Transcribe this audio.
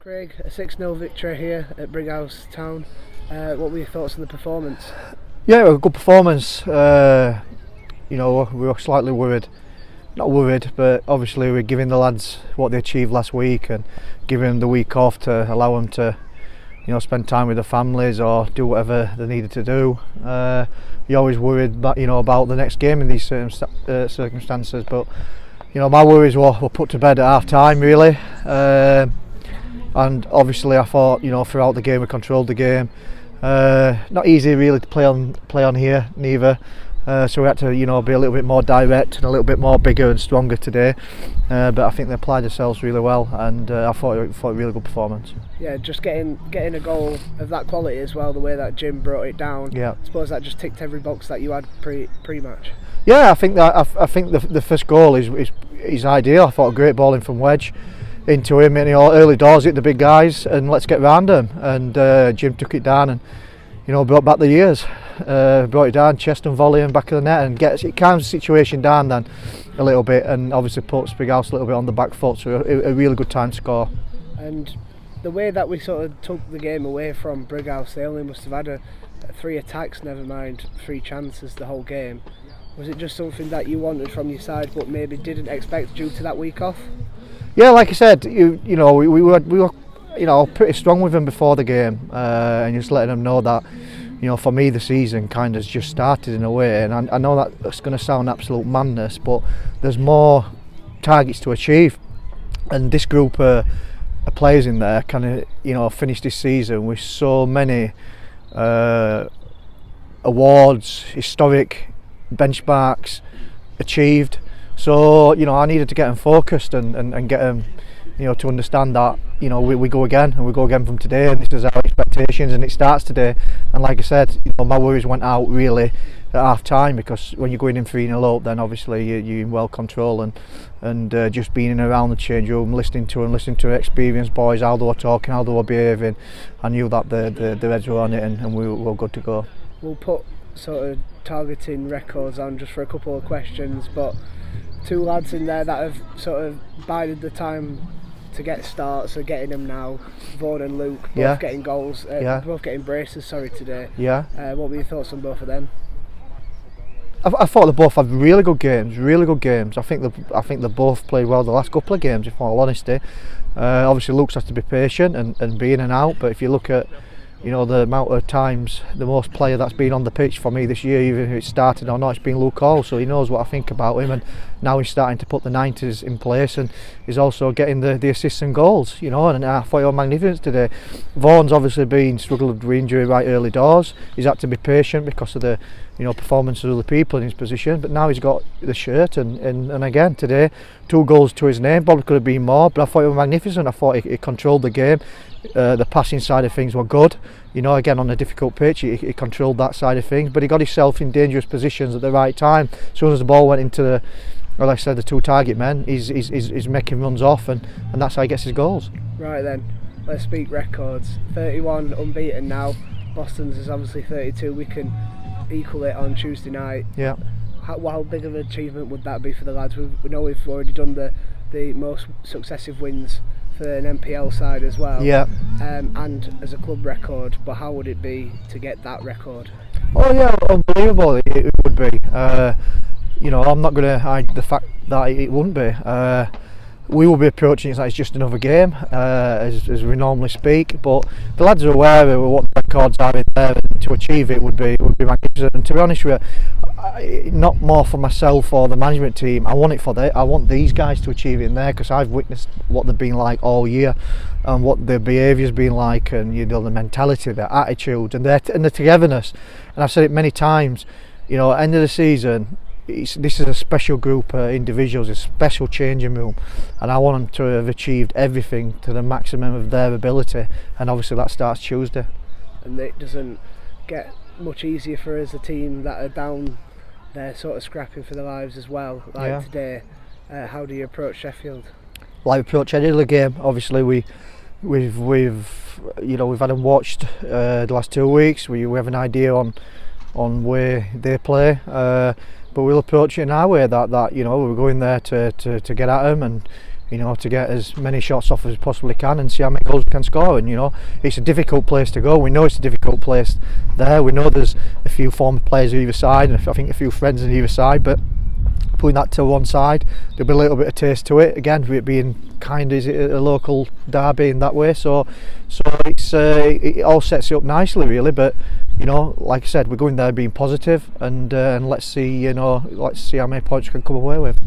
Craig, a 6-0 victory here at Brighouse Town. What were your thoughts on the performance? Yeah, it was a good performance. We were slightly worried. Not worried, but obviously we're giving the lads what they achieved last week and giving them the week off to allow them to, spend time with their families or do whatever they needed to do. You're always worried about the next game in these circumstances, but my worries were put to bed at half time really. And obviously I thought throughout the game we controlled the game. Not easy really to play on here neither. So we had to be a little bit more direct and a little bit more bigger and stronger today. But I think they applied themselves really well, and I thought a really good performance. Yeah, just getting a goal of that quality as well, the way that Jim brought it down. Yeah. I suppose that just ticked every box that you had pre-match. Yeah, I think the first goal is ideal. I thought a great ball in from wedge into him, and early doors hit the big guys and let's get round them. And Jim took it down and brought back the years. Brought it down, chest and volley and back of the net, and it calms the situation down then a little bit, and obviously puts Brighouse a little bit on the back foot. So a really good time to score. And the way that we sort of took the game away from Brighouse, they only must have had 3 attacks, never mind 3 chances the whole game. Was it just something that you wanted from your side but maybe didn't expect due to that week off? Yeah, like I said, we were pretty strong with them before the game, and just letting them know that for me the season kind of just started in a way, and I know that's going to sound absolute madness, but there's more targets to achieve, and this group of players in there kind of finished this season with so many awards, historic benchmarks achieved. So I needed to get them focused and get them to understand that we go again, and we go again from today, and this is our expectations, and it starts today. And like I said, my worries went out really at half time, because when you're going in 3-0 up, then obviously you're in well control, and just being around the change room, listening to experienced boys, how they were talking, how they were behaving, I knew that the heads were on it, and we were good to go. We'll put sort of targeting records on just for a couple of questions, but 2 lads in there that have sort of bided the time to get starts are getting them now. Vaughan and Luke both getting goals, both getting braces today. What were your thoughts on both of them? I thought they both had really good games. I think they both played well the last couple of games, in all honesty. Obviously Luke's has to be patient and be in and out, but if you look at the amount of times, the most player that's been on the pitch for me this year, even if it started or not, it's been Luke Hall. So he knows what I think about him, and now he's starting to put the 90s in place, and he's also getting the assists and goals, and I thought he was magnificent today. Vaughan's obviously been struggling with injury right early doors. He's had to be patient because of the performance of other people in his position, but now he's got the shirt, and again today 2 goals to his name. Probably could have been more, but I thought he was magnificent. I thought he controlled the game. The passing side of things were good. Again on a difficult pitch, he controlled that side of things, but he got himself in dangerous positions at the right time. As soon as the ball went into the 2 target men, he's making runs off, and that's how he gets his goals. Right then, let's speak records. 31 unbeaten now. Boston's is obviously 32. We can equal it on Tuesday night. Yeah. How big of an achievement would that be for the lads? We know we've already done the most successive wins for an NPL side as well, and as a club record, but how would it be to get that record? Oh yeah, unbelievable it would be. I'm not going to hide the fact that it wouldn't be. We will be approaching it like it's just another game, as we normally speak, but the lads are aware of what the records are in there, and to achieve it would be magnificent. And to be honest with you, not more for myself or the management team. I want these guys to achieve it in there, because I've witnessed what they've been like all year, and what their behaviour's been like, and the mentality, their attitude, and the togetherness. And I've said it many times. End of the season, this is a special group of individuals, a special changing room, and I want them to have achieved everything to the maximum of their ability, and obviously that starts Tuesday. And it doesn't get much easier for us, a team that are down there sort of scrapping for their lives as well, today. How do you approach Sheffield? Like we approach any other game. Obviously we've had them watched the last 2 weeks. We have an idea on where they play, but we'll approach it in our way that we're going there to get at them, and you know, to get as many shots off as we possibly can and see how many goals we can score. And you know, it's a difficult place to go. We know it's a difficult place there. We know there's a few former players on either side, and I think a few friends on either side, but putting that to one side, there'll be a little bit of taste to it. Again, with it being kind of a local derby in that way, so it's it all sets it up nicely, really. But you know, like I said, we're going there being positive, and let's see, you know, let's see how many points we can come away with.